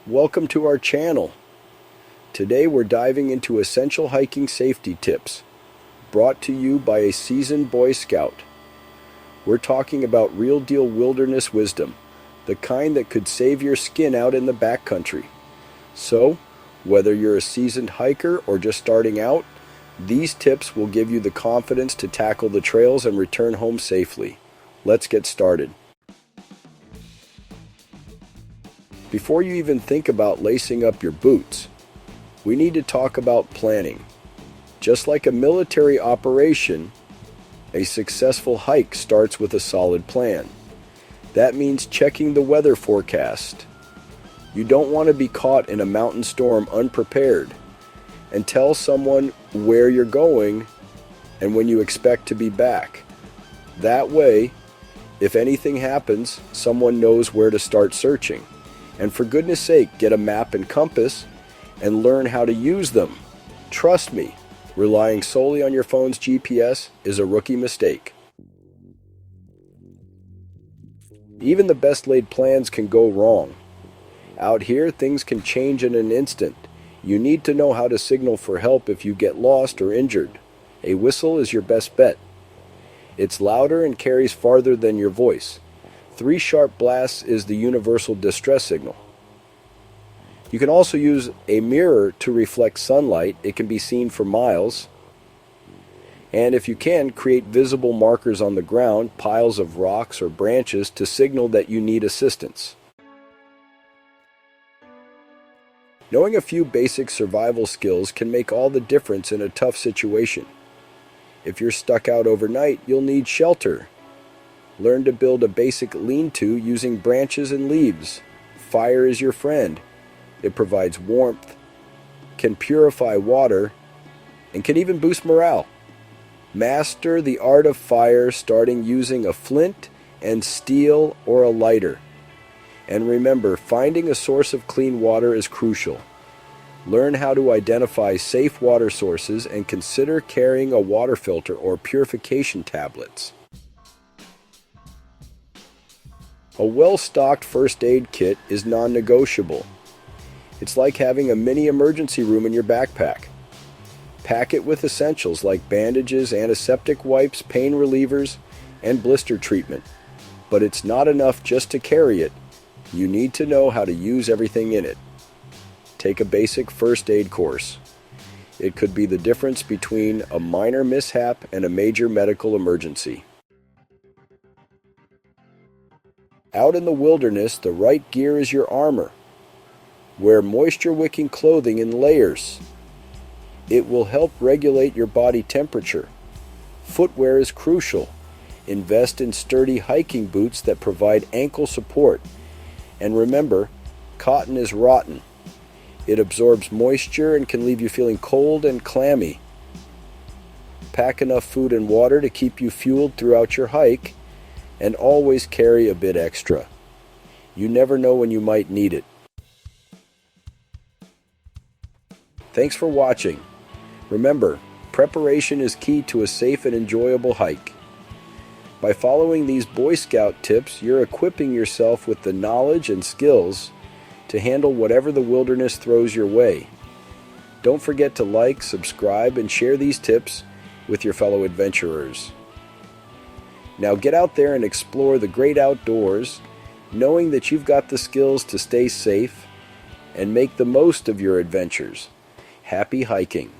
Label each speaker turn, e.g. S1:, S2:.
S1: Welcome to our channel. Today we're diving into essential hiking safety tips, brought to you by a seasoned Boy Scout. We're talking about real deal wilderness wisdom, the kind that could save your skin out in the backcountry. So, whether you're a seasoned hiker or just starting out, these tips will give you the confidence to tackle the trails and return home safely. Let's get started. Before you even think about lacing up your boots, we need to talk about planning. Just like a military operation, a successful hike starts with a solid plan. That means checking the weather forecast. You don't want to be caught in a mountain storm unprepared, and tell someone where you're going and when you expect to be back. That way, if anything happens, someone knows where to start searching. And for goodness sake, get a map and compass and learn how to use them. Trust me, relying solely on your phone's GPS is a rookie mistake. Even the best laid plans can go wrong. Out here, things can change in an instant. You need to know how to signal for help if you get lost or injured. A whistle is your best bet. It's louder and carries farther than your voice. 3 sharp blasts is the universal distress signal. You can also use a mirror to reflect sunlight. It can be seen for miles. And if you can, create visible markers on the ground, piles of rocks or branches, to signal that you need assistance. Knowing a few basic survival skills can make all the difference in a tough situation. If you're stuck out overnight, you'll need shelter. Learn to build a basic lean-to using branches and leaves. Fire is your friend. It provides warmth, can purify water, and can even boost morale. Master the art of fire, starting using a flint and steel or a lighter. And remember, finding a source of clean water is crucial. Learn how to identify safe water sources and consider carrying a water filter or purification tablets. A well-stocked first aid kit is non-negotiable. It's like having a mini emergency room in your backpack. Pack it with essentials like bandages, antiseptic wipes, pain relievers, and blister treatment. But it's not enough just to carry it. You need to know how to use everything in it. Take a basic first aid course. It could be the difference between a minor mishap and a major medical emergency. Out in the wilderness, the right gear is your armor. Wear moisture-wicking clothing in layers. It will help regulate your body temperature. Footwear is crucial. Invest in sturdy hiking boots that provide ankle support. And remember, cotton is rotten. It absorbs moisture and can leave you feeling cold and clammy. Pack enough food and water to keep you fueled throughout your hike, and always carry a bit extra. You never know when you might need it. Thanks for watching. Remember, preparation is key to a safe and enjoyable hike. By following these Boy Scout tips, you're equipping yourself with the knowledge and skills to handle whatever the wilderness throws your way. Don't forget to like, subscribe, and share these tips with your fellow adventurers. Now get out there and explore the great outdoors, knowing that you've got the skills to stay safe and make the most of your adventures. Happy hiking!